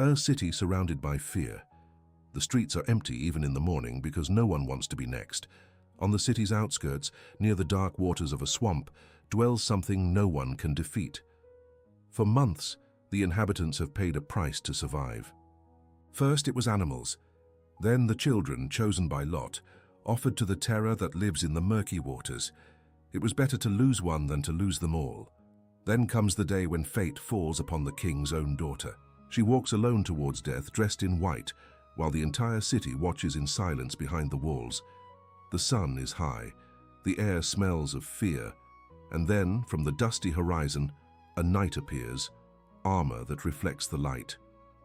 A city surrounded by fear. The streets are empty even in the morning because no one wants to be next. On the city's outskirts, near the dark waters of a swamp, dwells something no one can defeat. For months, the inhabitants have paid a price to survive. First it was animals, then the children chosen by lot, offered to the terror that lives in the murky waters. It was better to lose one than to lose them all. Then comes the day when fate falls upon the king's own daughter. She walks alone towards death, dressed in white, while the entire city watches in silence behind the walls. The sun is high, the air smells of fear, and then, from the dusty horizon, a knight appears, armor that reflects the light,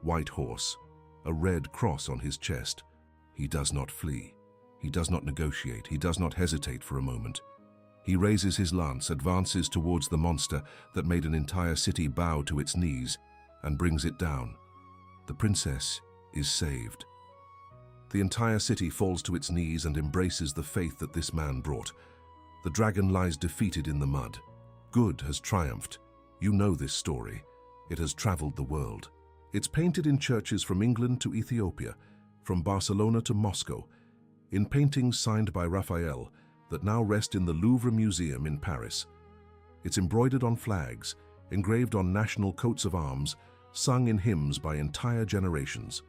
white horse, a red cross on his chest. He does not flee. He does not negotiate. He does not hesitate for a moment. He raises his lance, advances towards the monster that made an entire city bow to its knees, and brings it down. The princess is saved. The entire city falls to its knees and embraces the faith that this man brought. The dragon lies defeated in the mud. Good has triumphed. You know this story. It has traveled the world. It's painted in churches from England to Ethiopia, from Barcelona to Moscow, in paintings signed by Raphael that now rest in the Louvre Museum in Paris. It's embroidered on flags, engraved on national coats of arms, sung in hymns by entire generations.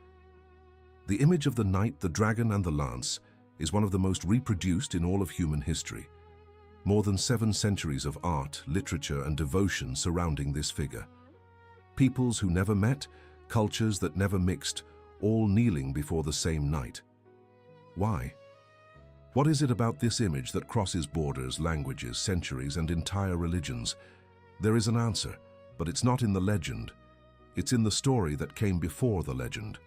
The image of the knight, the dragon, and the lance is one of the most reproduced in all of human history. More than 7 centuries of art, literature, and devotion surrounding this figure. Peoples who never met, cultures that never mixed, all kneeling before the same knight. Why? What is it about this image that crosses borders, languages, centuries, and entire religions? There is an answer, but it's not in the legend. It's in the story that came before the legend.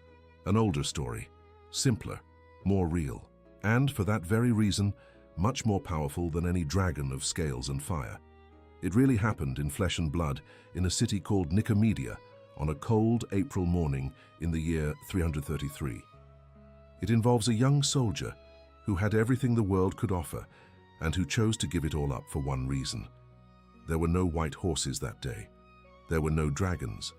An older story, simpler, more real, and for that very reason, much more powerful than any dragon of scales and fire. It really happened in flesh and blood in a city called Nicomedia on a cold April morning in the year 333. It involves a young soldier who had everything the world could offer and who chose to give it all up for one reason. There were no white horses that day. There were no dragons.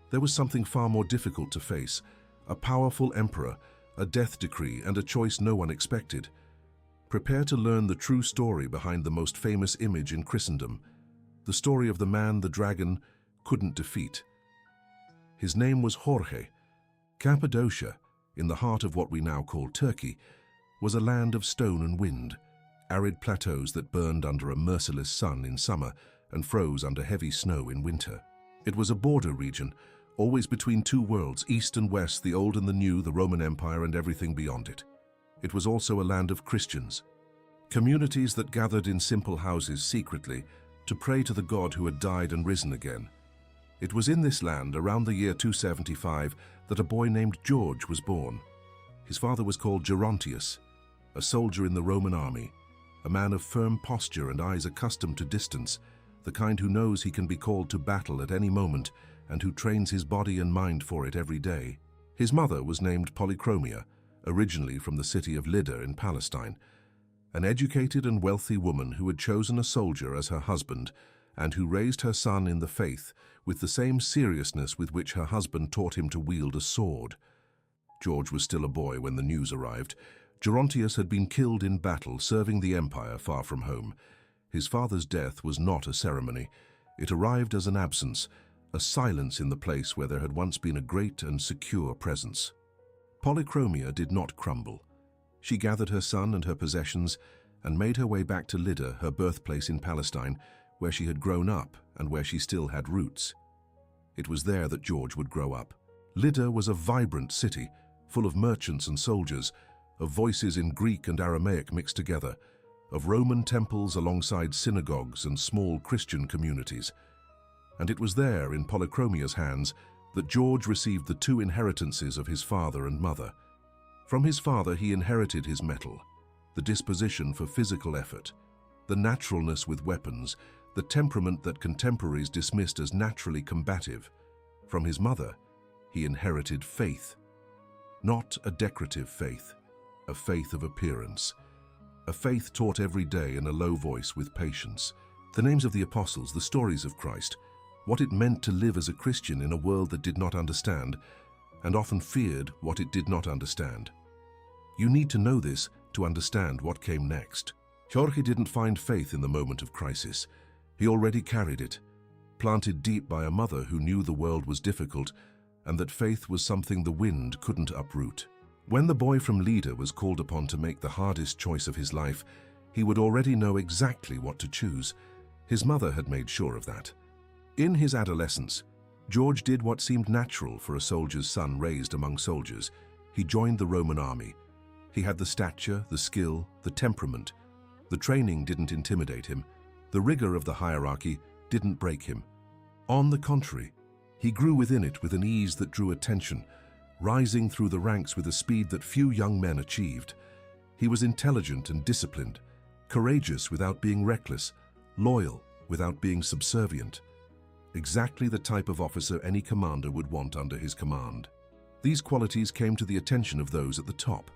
There was something far more difficult to face, a powerful emperor, a death decree, and a choice no one expected. Prepare to learn the true story behind the most famous image in Christendom, the story of the man the dragon couldn't defeat. His name was Jorge. Cappadocia, in the heart of what we now call Turkey, was a land of stone and wind, arid plateaus that burned under a merciless sun in summer and froze under heavy snow in winter. It was a border region, always between two worlds, east and west, the old and the new, the Roman Empire and everything beyond it. It was also a land of Christians, communities that gathered in simple houses secretly to pray to the God who had died and risen again. It was in this land, around the year 275, that a boy named George was born. His father was called Gerontius, a soldier in the Roman army, a man of firm posture and eyes accustomed to distance, the kind who knows he can be called to battle at any moment and who trains his body and mind for it every day. His mother was named Polychromia, originally from the city of Lydda in Palestine, an educated and wealthy woman who had chosen a soldier as her husband and who raised her son in the faith with the same seriousness with which her husband taught him to wield a sword. George was still a boy when the news arrived. Gerontius had been killed in battle serving the empire far from home. His father's death was not a ceremony. It arrived as an absence, a silence in the place where there had once been a great and secure presence. Polychromia did not crumble. She gathered her son and her possessions and made her way back to Lydda, her birthplace in Palestine, where she had grown up and where she still had roots. It was there that George would grow up. Lydda was a vibrant city, full of merchants and soldiers, of voices in Greek and Aramaic mixed together, of Roman temples alongside synagogues and small Christian communities. And it was there, in Polychromia's hands, that George received the 2 inheritances of his father and mother. From his father he inherited his mettle, the disposition for physical effort, the naturalness with weapons, the temperament that contemporaries dismissed as naturally combative. From his mother he inherited faith, not a decorative faith, a faith of appearance, a faith taught every day in a low voice with patience. The names of the apostles, the stories of Christ, what it meant to live as a Christian in a world that did not understand, and often feared what it did not understand. You need to know this to understand what came next. Jorge didn't find faith in the moment of crisis. He already carried it, planted deep by a mother who knew the world was difficult and that faith was something the wind couldn't uproot. When the boy from Lida was called upon to make the hardest choice of his life, he would already know exactly what to choose. His mother had made sure of that. In his adolescence, George did what seemed natural for a soldier's son raised among soldiers. He joined the Roman army. He had the stature, the skill, the temperament. The training didn't intimidate him. The rigor of the hierarchy didn't break him. On the contrary, he grew within it with an ease that drew attention, rising through the ranks with a speed that few young men achieved. He was intelligent and disciplined, courageous without being reckless, loyal without being subservient. Exactly the type of officer any commander would want under his command. These qualities came to the attention of those at the top.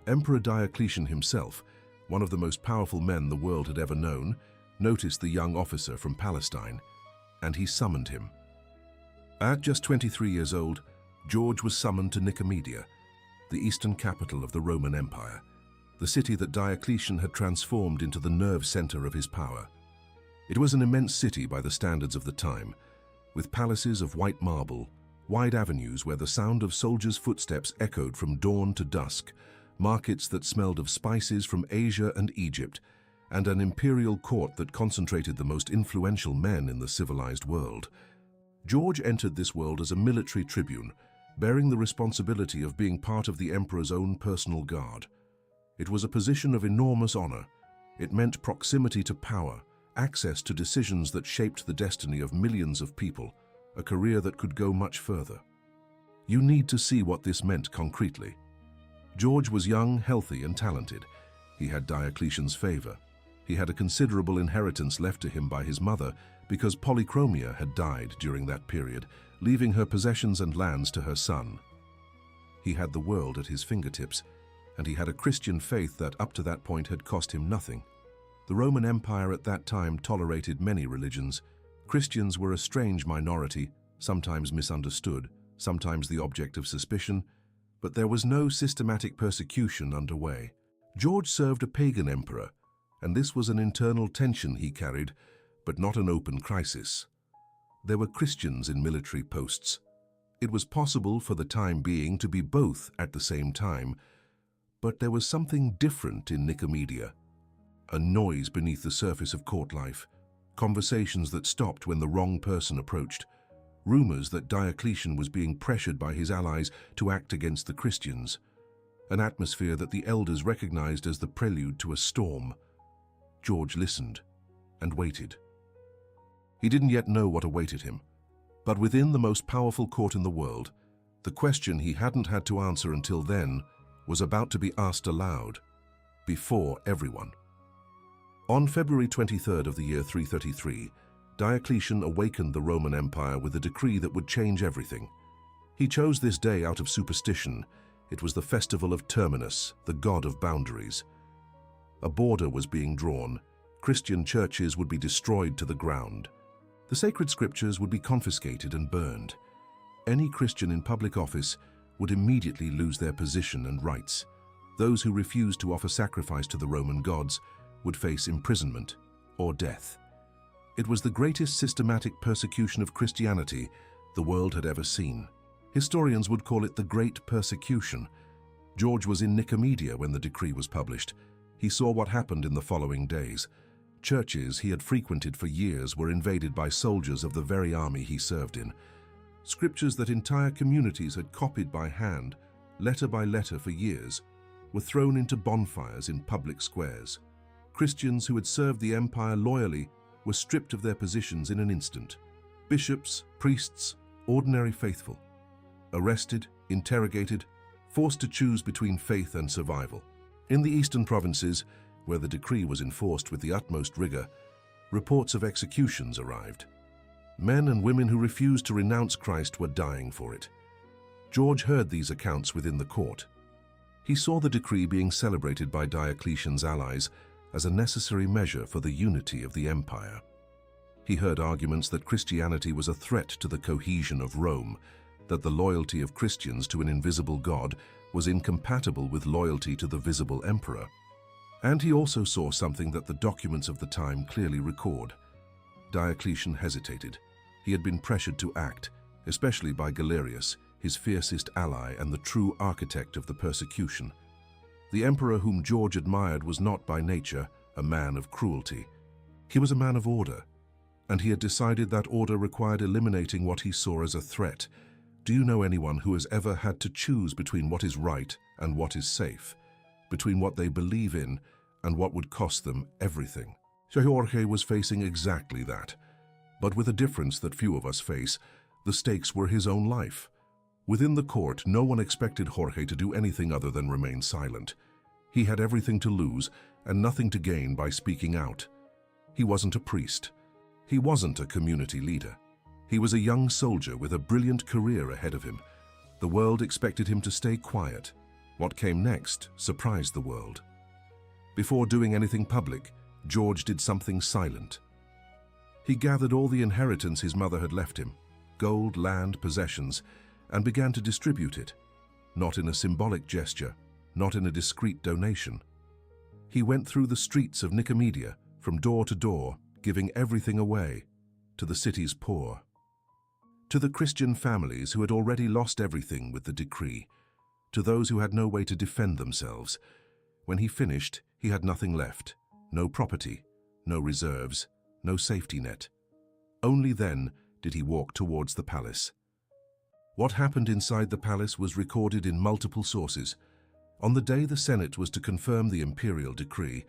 Emperor Diocletian himself, one of the most powerful men the world had ever known, noticed the young officer from Palestine, and he summoned him. At just 23 years old, George was summoned to Nicomedia, the eastern capital of the Roman Empire, the city that Diocletian had transformed into the nerve center of his power. It was an immense city by the standards of the time, with palaces of white marble, wide avenues where the sound of soldiers' footsteps echoed from dawn to dusk, markets that smelled of spices from Asia and Egypt, and an imperial court that concentrated the most influential men in the civilized world. George entered this world as a military tribune, bearing the responsibility of being part of the emperor's own personal guard. It was a position of enormous honor. It meant proximity to power, access to decisions that shaped the destiny of millions of people, a career that could go much further. You need to see what this meant concretely. George was young, healthy, and talented. He had Diocletian's favor. He had a considerable inheritance left to him by his mother because Polychromia had died during that period, leaving her possessions and lands to her son. He had the world at his fingertips, and he had a Christian faith that up to that point had cost him nothing. The Roman Empire at that time tolerated many religions. Christians were a strange minority, sometimes misunderstood, sometimes the object of suspicion, but there was no systematic persecution underway. George served a pagan emperor, and this was an internal tension he carried, but not an open crisis. There were Christians in military posts. It was possible for the time being to be both at the same time, but there was something different in Nicomedia. A noise beneath the surface of court life, conversations that stopped when the wrong person approached, rumors that Diocletian was being pressured by his allies to act against the Christians, an atmosphere that the elders recognized as the prelude to a storm. George listened and waited. He didn't yet know what awaited him, but within the most powerful court in the world, the question he hadn't had to answer until then was about to be asked aloud, before everyone. On February 23rd of the year 333, Diocletian awakened the Roman Empire with a decree that would change everything. He chose this day out of superstition. It was the festival of Terminus, the god of boundaries. A border was being drawn. Christian churches would be destroyed to the ground. The sacred scriptures would be confiscated and burned. Any Christian in public office would immediately lose their position and rights. Those who refused to offer sacrifice to the Roman gods would face imprisonment or death. It was the greatest systematic persecution of Christianity the world had ever seen. Historians would call it the Great Persecution. George was in Nicomedia when the decree was published. He saw what happened in the following days. Churches he had frequented for years were invaded by soldiers of the very army he served in. Scriptures that entire communities had copied by hand, letter by letter for years, were thrown into bonfires in public squares. Christians who had served the empire loyally were stripped of their positions in an instant. Bishops, priests, ordinary faithful, arrested, interrogated, forced to choose between faith and survival. In the eastern provinces, where the decree was enforced with the utmost rigor, reports of executions arrived. Men and women who refused to renounce Christ were dying for it. George heard these accounts within the court. He saw the decree being celebrated by Diocletian's allies as a necessary measure for the unity of the empire. He heard arguments that Christianity was a threat to the cohesion of Rome, that the loyalty of Christians to an invisible God was incompatible with loyalty to the visible emperor. And he also saw something that the documents of the time clearly record. Diocletian hesitated. He had been pressured to act, especially by Galerius, his fiercest ally and the true architect of the persecution. The emperor whom George admired was not by nature a man of cruelty. He was a man of order, and he had decided that order required eliminating what he saw as a threat. Do you know anyone who has ever had to choose between what is right and what is safe, between what they believe in and what would cost them everything? Jorge was facing exactly that, but with a difference that few of us face. The stakes were his own life. Within the court, no one expected Jorge to do anything other than remain silent. He had everything to lose and nothing to gain by speaking out. He wasn't a priest. He wasn't a community leader. He was a young soldier with a brilliant career ahead of him. The world expected him to stay quiet. What came next surprised the world. Before doing anything public, George did something silent. He gathered all the inheritance his mother had left him, gold, land, possessions, and began to distribute it, not in a symbolic gesture, not in a discreet donation. He went through the streets of Nicomedia, from door to door, giving everything away, to the city's poor, to the Christian families who had already lost everything with the decree, to those who had no way to defend themselves. When he finished, he had nothing left, no property, no reserves, no safety net. Only then did he walk towards the palace. What happened inside the palace was recorded in multiple sources. On the day the Senate was to confirm the imperial decree,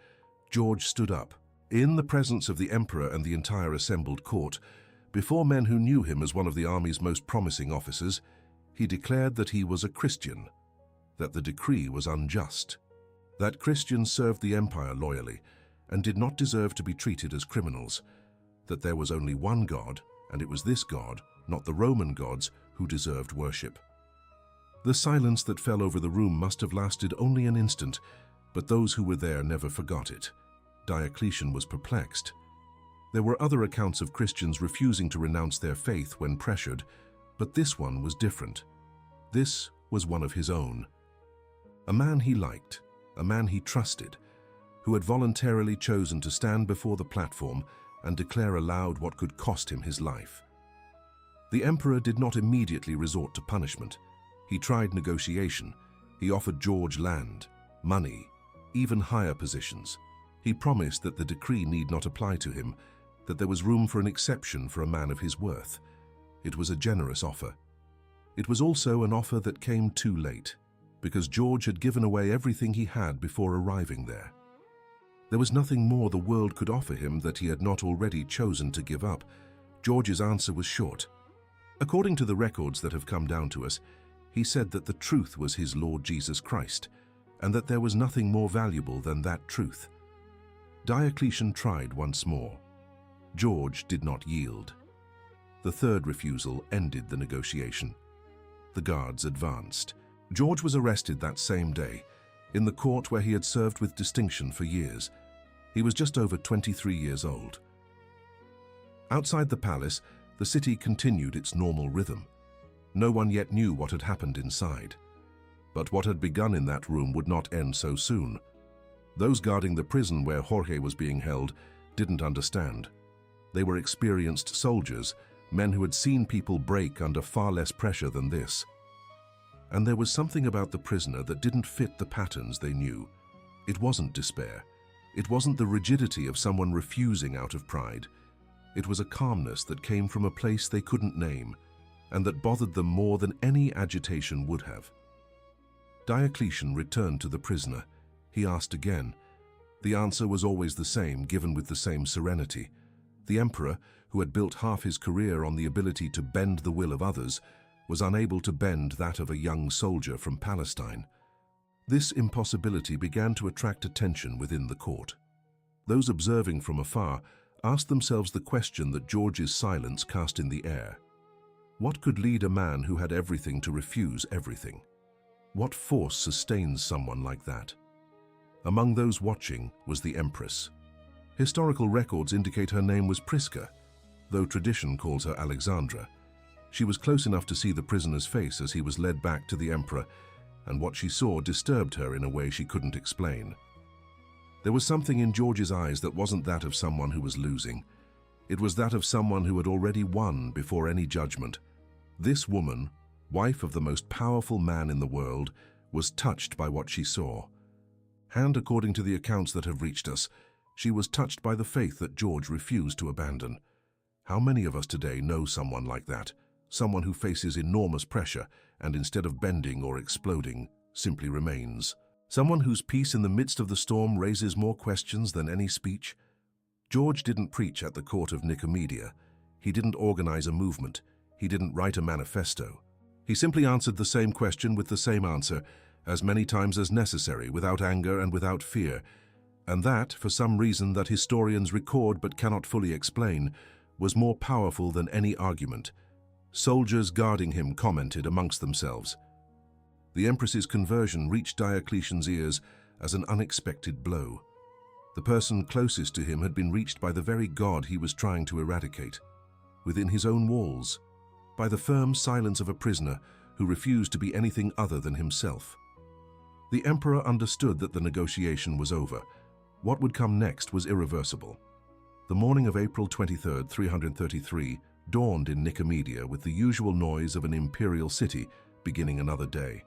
George stood up, in the presence of the emperor and the entire assembled court. Before men who knew him as one of the army's most promising officers, he declared that he was a Christian, that the decree was unjust, that Christians served the empire loyally and did not deserve to be treated as criminals, that there was only one God, and it was this God, not the Roman gods, who deserved worship. The silence that fell over the room must have lasted only an instant, but those who were there never forgot it. Diocletian was perplexed. There were other accounts of Christians refusing to renounce their faith when pressured, but this one was different. This was one of his own. A man he liked, a man he trusted, who had voluntarily chosen to stand before the platform and declare aloud what could cost him his life. The emperor did not immediately resort to punishment. He tried negotiation. He offered George land, money, even higher positions. He promised that the decree need not apply to him, that there was room for an exception for a man of his worth. It was a generous offer. It was also an offer that came too late, because George had given away everything he had before arriving there. There was nothing more the world could offer him that he had not already chosen to give up. George's answer was short. According to the records that have come down to us, he said that the truth was his Lord Jesus Christ, and that there was nothing more valuable than that truth. Diocletian tried once more. George did not yield. The third refusal ended the negotiation. The guards advanced. George was arrested that same day, in the court where he had served with distinction for years. He was just over 23 years old. Outside the palace, the city continued its normal rhythm. No one yet knew what had happened inside. But what had begun in that room would not end so soon. Those guarding the prison where Jorge was being held didn't understand. They were experienced soldiers, men who had seen people break under far less pressure than this. And there was something about the prisoner that didn't fit the patterns they knew. It wasn't despair. It wasn't the rigidity of someone refusing out of pride. It was a calmness that came from a place they couldn't name, and that bothered them more than any agitation would have. Diocletian returned to the prisoner. He asked again. The answer was always the same, given with the same serenity. The emperor, who had built half his career on the ability to bend the will of others, was unable to bend that of a young soldier from Palestine. This impossibility began to attract attention within the court. Those observing from afar asked themselves the question that George's silence cast in the air. What could lead a man who had everything to refuse everything? What force sustains someone like that? Among those watching was the empress. Historical records indicate her name was Prisca. though tradition calls her Alexandra. She was close enough to see the prisoner's face as he was led back to the emperor, and what she saw disturbed her in a way she couldn't explain. There was something in George's eyes that wasn't that of someone who was losing. It was that of someone who had already won before any judgment. This woman, wife of the most powerful man in the world, was touched by what she saw. And according to the accounts that have reached us, she was touched by the faith that George refused to abandon. How many of us today know someone like that? Someone who faces enormous pressure and instead of bending or exploding, simply remains. Someone whose peace in the midst of the storm raises more questions than any speech. George didn't preach at the court of Nicomedia. He didn't organize a movement. He didn't write a manifesto. He simply answered the same question with the same answer, as many times as necessary, without anger and without fear. And that, for some reason that historians record but cannot fully explain, was more powerful than any argument. Soldiers guarding him commented amongst themselves. The empress's conversion reached Diocletian's ears as an unexpected blow. The person closest to him had been reached by the very God he was trying to eradicate, within his own walls, by the firm silence of a prisoner who refused to be anything other than himself. The emperor understood that the negotiation was over. What would come next was irreversible. The morning of April 23, 333, dawned in Nicomedia with the usual noise of an imperial city beginning another day.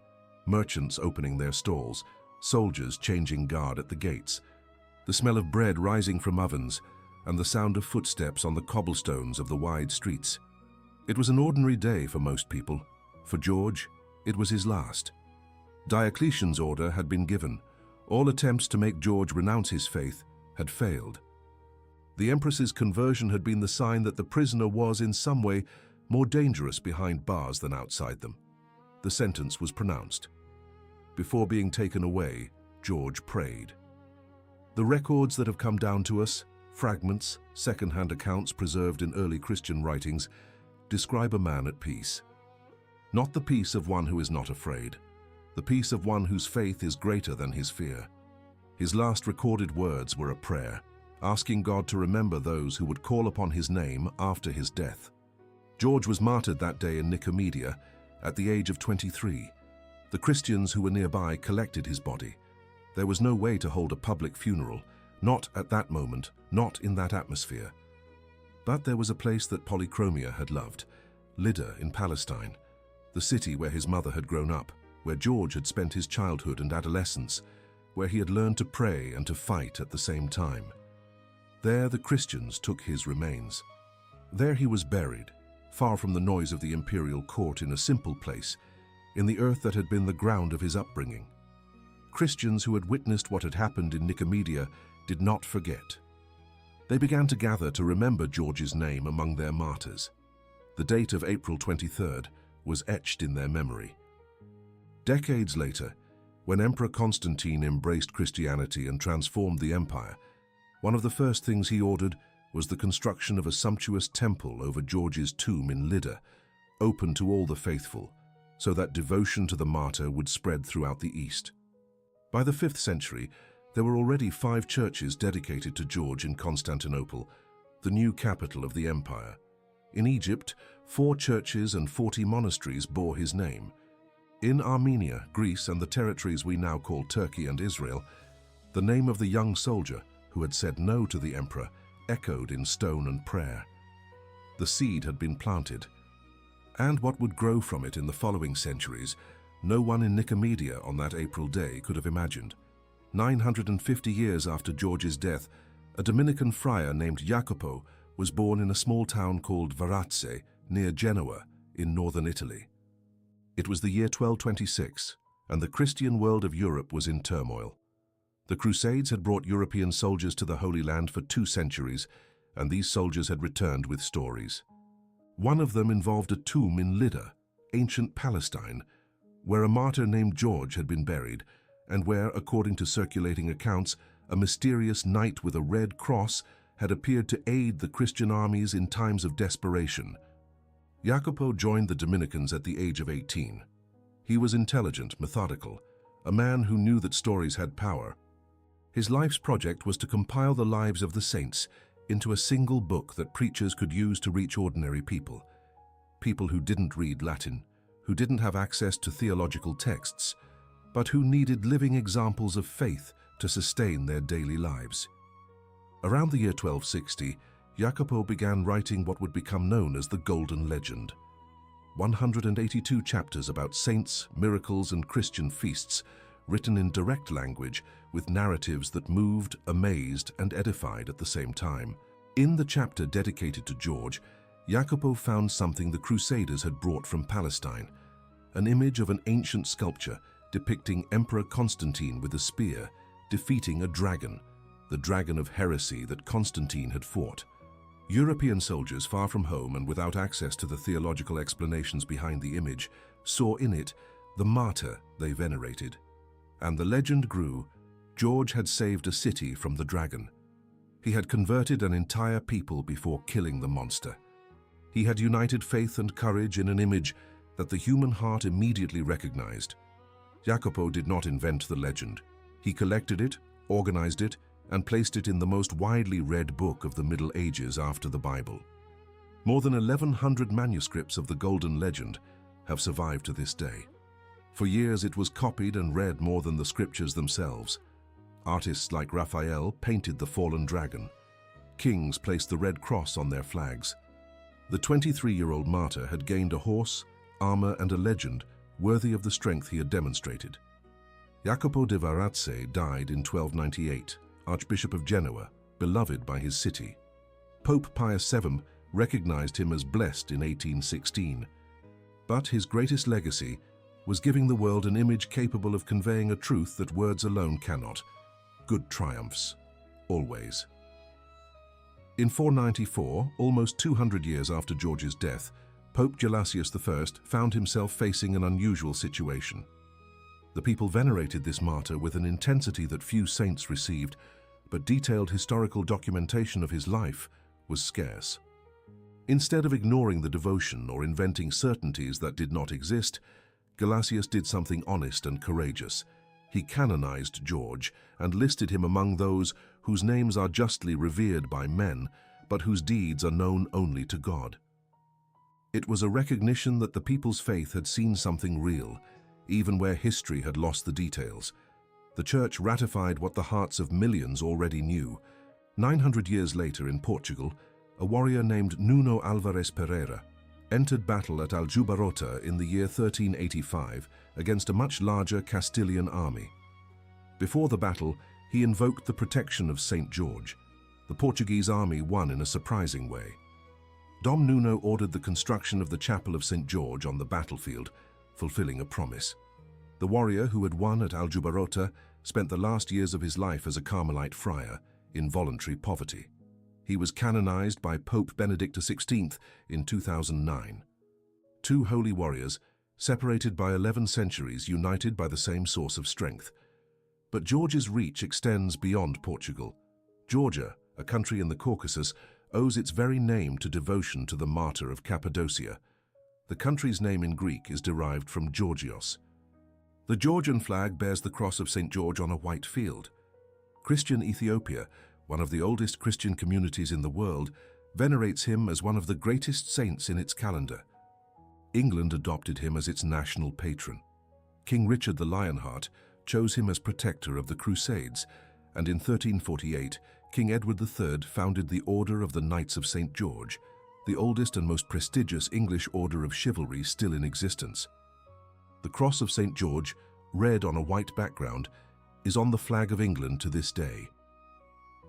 Merchants opening their stalls, soldiers changing guard at the gates, the smell of bread rising from ovens, and the sound of footsteps on the cobblestones of the wide streets. It was an ordinary day for most people. For George, it was his last. Diocletian's order had been given. All attempts to make George renounce his faith had failed. The empress's conversion had been the sign that the prisoner was, in some way, more dangerous behind bars than outside them. The sentence was pronounced. Before being taken away, George prayed. The records that have come down to us, fragments, second-hand accounts preserved in early Christian writings, describe a man at peace. Not the peace of one who is not afraid, the peace of one whose faith is greater than his fear. His last recorded words were a prayer, asking God to remember those who would call upon his name after his death. George was martyred that day in Nicomedia at the age of 23. The Christians who were nearby collected his body. There was no way to hold a public funeral, not at that moment, not in that atmosphere. But there was a place that Polychromia had loved, Lydda in Palestine, the city where his mother had grown up, where George had spent his childhood and adolescence, where he had learned to pray and to fight at the same time. There the Christians took his remains. There he was buried, far from the noise of the imperial court, in a simple place, in the earth that had been the ground of his upbringing. Christians who had witnessed what had happened in Nicomedia did not forget. They began to gather to remember George's name among their martyrs. The date of April 23rd was etched in their memory. Decades later, when Emperor Constantine embraced Christianity and transformed the empire, one of the first things he ordered was the construction of a sumptuous temple over George's tomb in Lydda, open to all the faithful, so that devotion to the martyr would spread throughout the East. By the 5th century, there were already 5 churches dedicated to George in Constantinople, the new capital of the empire. In Egypt, 4 churches and 40 monasteries bore his name. In Armenia, Greece, and the territories we now call Turkey and Israel, the name of the young soldier who had said no to the emperor echoed in stone and prayer. The seed had been planted, and what would grow from it in the following centuries, no one in Nicomedia on that April day could have imagined. 950 years after George's death, a Dominican friar named Jacopo was born in a small town called Varazze, near Genoa, in northern Italy. It was the year 1226, and the Christian world of Europe was in turmoil. The Crusades had brought European soldiers to the Holy Land for 2 centuries, and these soldiers had returned with stories. One of them involved a tomb in Lydda, ancient Palestine, where a martyr named George had been buried, and where, according to circulating accounts, a mysterious knight with a red cross had appeared to aid the Christian armies in times of desperation. Jacopo joined the Dominicans at the age of 18. He was intelligent, methodical, a man who knew that stories had power. His life's project was to compile the lives of the saints, into a single book that preachers could use to reach ordinary people. People who didn't read Latin, who didn't have access to theological texts, but who needed living examples of faith to sustain their daily lives. Around the year 1260, Jacopo began writing what would become known as the Golden Legend. 182 chapters about saints, miracles, and Christian feasts, written in direct language with narratives that moved, amazed, and edified at the same time. In the chapter dedicated to George, Jacopo found something the Crusaders had brought from Palestine, an image of an ancient sculpture depicting Emperor Constantine with a spear, defeating a dragon, the dragon of heresy that Constantine had fought. European soldiers far from home and without access to the theological explanations behind the image saw in it the martyr they venerated. And the legend grew. George had saved a city from the dragon. He had converted an entire people before killing the monster. He had united faith and courage in an image that the human heart immediately recognized. Jacopo did not invent the legend. He collected it, organized it, and placed it in the most widely read book of the Middle Ages after the Bible. More than 1,100 manuscripts of the Golden Legend have survived to this day. For years it was copied and read more than the scriptures themselves. Artists like Raphael painted the fallen dragon. Kings placed the red cross on their flags. The 23-year-old martyr had gained a horse, armor, and a legend worthy of the strength he had demonstrated. Jacopo de Varazze died in 1298, Archbishop of Genoa, beloved by his city. Pope Pius VII recognized him as blessed in 1816. But his greatest legacy was giving the world an image capable of conveying a truth that words alone cannot. Good triumphs, always. In 494, almost 200 years after George's death, Pope Gelasius I found himself facing an unusual situation. The people venerated this martyr with an intensity that few saints received, but detailed historical documentation of his life was scarce. Instead of ignoring the devotion or inventing certainties that did not exist, Gelasius did something honest and courageous. He canonized George and listed him among those whose names are justly revered by men, but whose deeds are known only to God. It was a recognition that the people's faith had seen something real, even where history had lost the details. The Church ratified what the hearts of millions already knew. 900 years later in Portugal, a warrior named Nuno Álvares Pereira entered battle at Aljubarrota in the year 1385 against a much larger Castilian army. Before the battle, he invoked the protection of St. George. The Portuguese army won in a surprising way. Dom Nuno ordered the construction of the Chapel of St. George on the battlefield, fulfilling a promise. The warrior who had won at Aljubarrota spent the last years of his life as a Carmelite friar in voluntary poverty. He was canonized by Pope Benedict XVI in 2009. Two holy warriors, separated by 11 centuries, united by the same source of strength. But George's reach extends beyond Portugal. Georgia, a country in the Caucasus, owes its very name to devotion to the martyr of Cappadocia. The country's name in Greek is derived from Georgios. The Georgian flag bears the cross of St. George on a white field. Christian Ethiopia, one of the oldest Christian communities in the world, venerates him as one of the greatest saints in its calendar. England adopted him as its national patron. King Richard the Lionheart chose him as protector of the Crusades, and in 1348, King Edward III founded the Order of the Knights of St. George, the oldest and most prestigious English order of chivalry still in existence. The Cross of St. George, red on a white background, is on the flag of England to this day.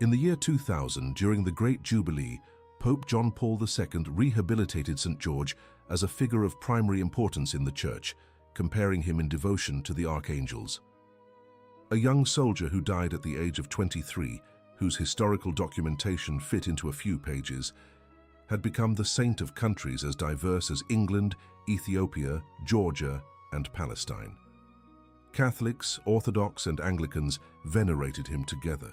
In the year 2000, during the Great Jubilee, Pope John Paul II rehabilitated St. George as a figure of primary importance in the Church, comparing him in devotion to the archangels. A young soldier who died at the age of 23, whose historical documentation fit into a few pages, had become the saint of countries as diverse as England, Ethiopia, Georgia, and Palestine. Catholics, Orthodox, and Anglicans venerated him together.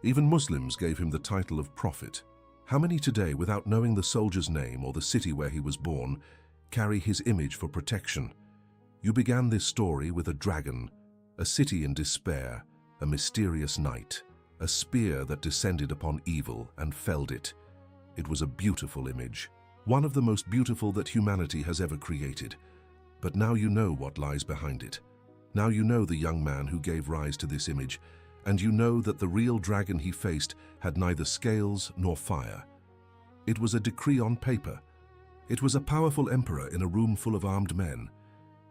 Even Muslims gave him the title of prophet. How many today, without knowing the soldier's name or the city where he was born, carry his image for protection? You began this story with a dragon, a city in despair, a mysterious night. a spear that descended upon evil and felled it. It was a beautiful image, one of the most beautiful that humanity has ever created. But now you know what lies behind it. Now you know the young man who gave rise to this image, and you know that the real dragon he faced had neither scales nor fire. It was a decree on paper. It was a powerful emperor in a room full of armed men.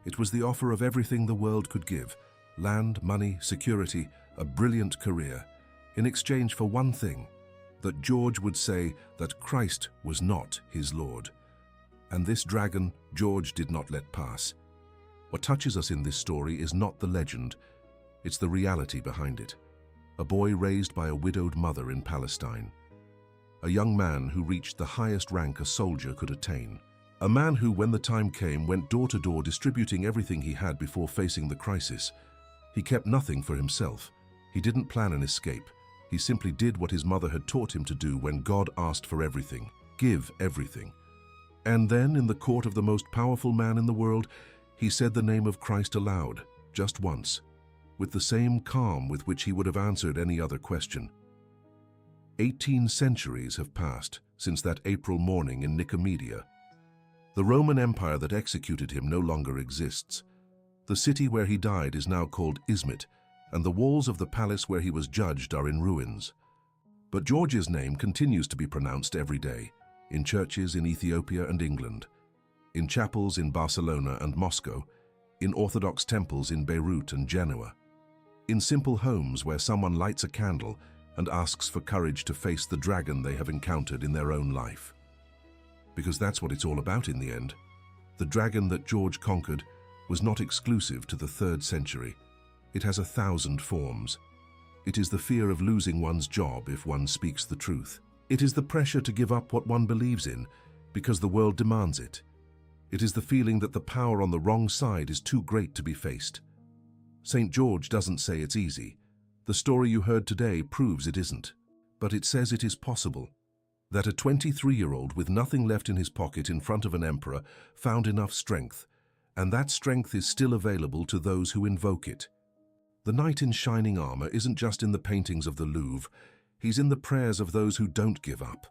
It was the offer of everything the world could give: land, money, security, a brilliant career, in exchange for one thing, that George would say that Christ was not his Lord. And this dragon George did not let pass. What touches us in this story is not the legend, it's the reality behind it. A boy raised by a widowed mother in Palestine. A young man who reached the highest rank a soldier could attain. A man who, when the time came, went door to door distributing everything he had before facing the crisis. He kept nothing for himself. He didn't plan an escape. He simply did what his mother had taught him to do when God asked for everything: give everything. And then, in the court of the most powerful man in the world, he said the name of Christ aloud, just once, with the same calm with which he would have answered any other question. 18 centuries have passed since that April morning in Nicomedia. The Roman Empire that executed him no longer exists. The city where he died is now called Izmit, and the walls of the palace where he was judged are in ruins. But George's name continues to be pronounced every day, in churches in Ethiopia and England, in chapels in Barcelona and Moscow, in Orthodox temples in Beirut and Genoa, in simple homes where someone lights a candle and asks for courage to face the dragon they have encountered in their own life. Because that's what it's all about in the end. The dragon that George conquered was not exclusive to the 3rd century. It has 1,000 forms. It is the fear of losing one's job if one speaks the truth. It is the pressure to give up what one believes in because the world demands it. It is the feeling that the power on the wrong side is too great to be faced. St. George doesn't say it's easy. The story you heard today proves it isn't. But it says it is possible. That a 23-year-old with nothing left in his pocket in front of an emperor found enough strength, and that strength is still available to those who invoke it. The knight in shining armor isn't just in the paintings of the Louvre, he's in the prayers of those who don't give up.